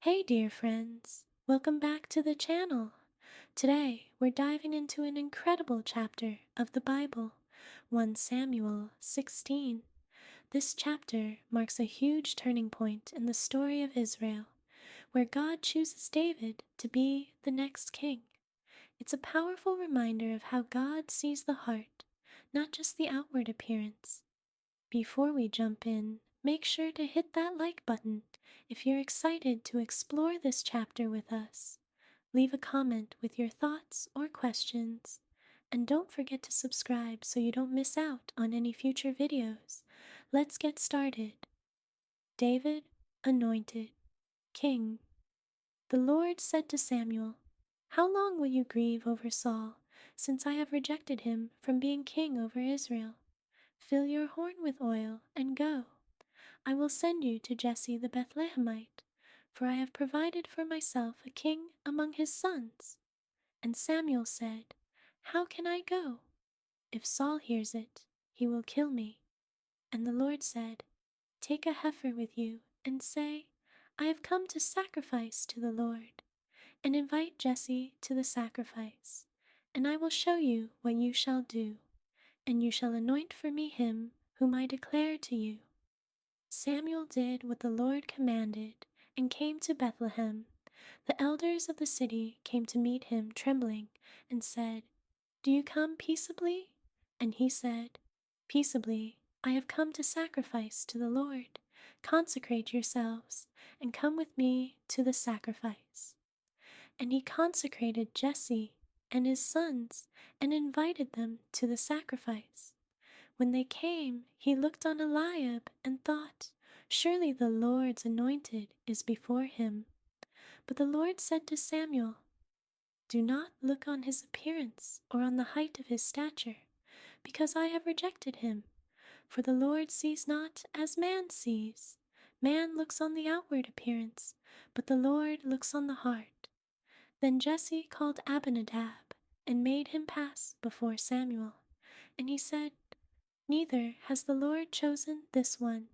Hey dear friends, welcome back to the channel. Today we're diving into an incredible chapter of the Bible, 1 Samuel 16. This chapter marks a huge turning point in the story of Israel, where God chooses David to be the next king. It's a powerful reminder of how God sees the heart, not just the outward appearance. Before we jump in, make sure to hit that like button if you're excited to explore this chapter with us. Leave a comment with your thoughts or questions. And don't forget to subscribe so you don't miss out on any future videos. Let's get started. David, anointed, king. The Lord said to Samuel, "How long will you grieve over Saul, since I have rejected him from being king over Israel? Fill your horn with oil and go. I will send you to Jesse the Bethlehemite, for I have provided for myself a king among his sons." And Samuel said, "How can I go? If Saul hears it, he will kill me." And the Lord said, "Take a heifer with you and say, 'I have come to sacrifice to the Lord,' and invite Jesse to the sacrifice, and I will show you what you shall do, and you shall anoint for me him whom I declare to you." Samuel did what the Lord commanded and came to Bethlehem. The elders of the city came to meet him trembling and said, "Do you come peaceably?" And he said, "Peaceably, I have come to sacrifice to the Lord. Consecrate yourselves and come with me to the sacrifice." And he consecrated Jesse and his sons and invited them to the sacrifice. When they came, he looked on Eliab and thought, "Surely the Lord's anointed is before him." But the Lord said to Samuel, "Do not look on his appearance or on the height of his stature, because I have rejected him. For the Lord sees not as man sees. Man looks on the outward appearance, but the Lord looks on the heart." Then Jesse called Abinadab and made him pass before Samuel. And he said, "Neither has the Lord chosen this one."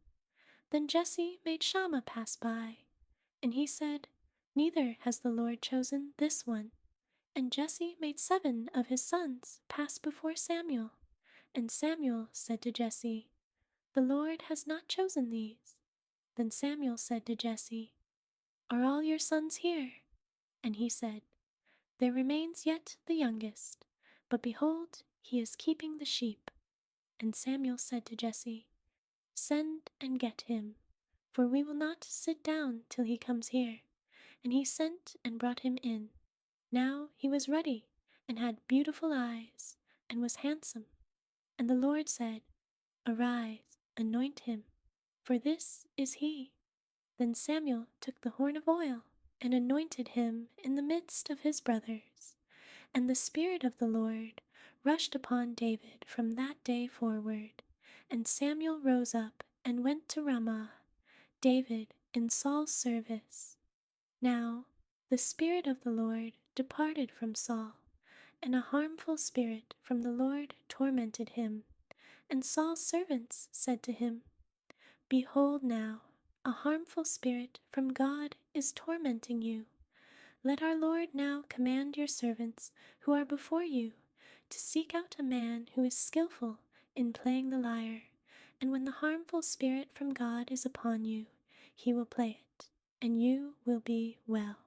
Then Jesse made Shammah pass by, and he said, "Neither has the Lord chosen this one." And Jesse made 7 of his sons pass before Samuel. And Samuel said to Jesse, "The Lord has not chosen these." Then Samuel said to Jesse, "Are all your sons here?" And he said, "There remains yet the youngest, but behold, he is keeping the sheep." And Samuel said to Jesse, "Send and get him, for we will not sit down till he comes here." And he sent and brought him in. Now he was ruddy, and had beautiful eyes, and was handsome. And the Lord said, "Arise, anoint him, for this is he." Then Samuel took the horn of oil, and anointed him in the midst of his brothers. And the Spirit of the Lord rushed upon David from that day forward. And Samuel rose up and went to Ramah, David in Saul's service. Now the Spirit of the Lord departed from Saul, and a harmful spirit from the Lord tormented him. And Saul's servants said to him, "Behold now, a harmful spirit from God is tormenting you. Let our Lord now command your servants who are before you to seek out a man who is skillful in playing the lyre, and when the harmful spirit from God is upon you, he will play it, and you will be well."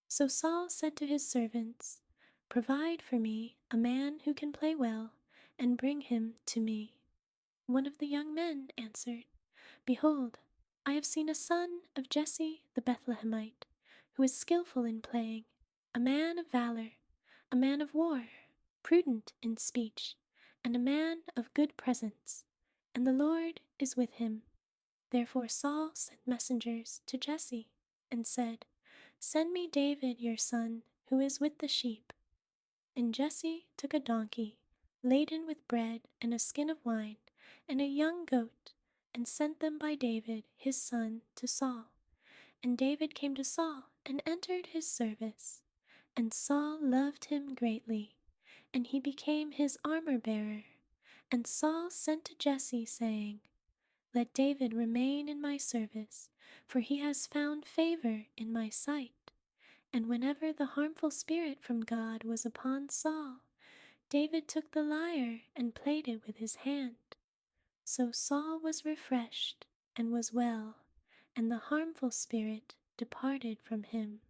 So Saul said to his servants, "Provide for me a man who can play well, and bring him to me." One of the young men answered, "Behold, I have seen a son of Jesse the Bethlehemite, who is skillful in playing, a man of valor, a man of war, prudent in speech, and a man of good presence, and the Lord is with him." Therefore Saul sent messengers to Jesse, and said, "Send me David your son, who is with the sheep." And Jesse took a donkey, laden with bread and a skin of wine, and a young goat, and sent them by David his son to Saul. And David came to Saul and entered his service. And Saul loved him greatly, and he became his armor-bearer. And Saul sent to Jesse, saying, "Let David remain in my service, for he has found favor in my sight. And whenever the harmful spirit from God was upon Saul, David took the lyre and played it with his hand. So Saul was refreshed and was well, and the harmful spirit departed from him.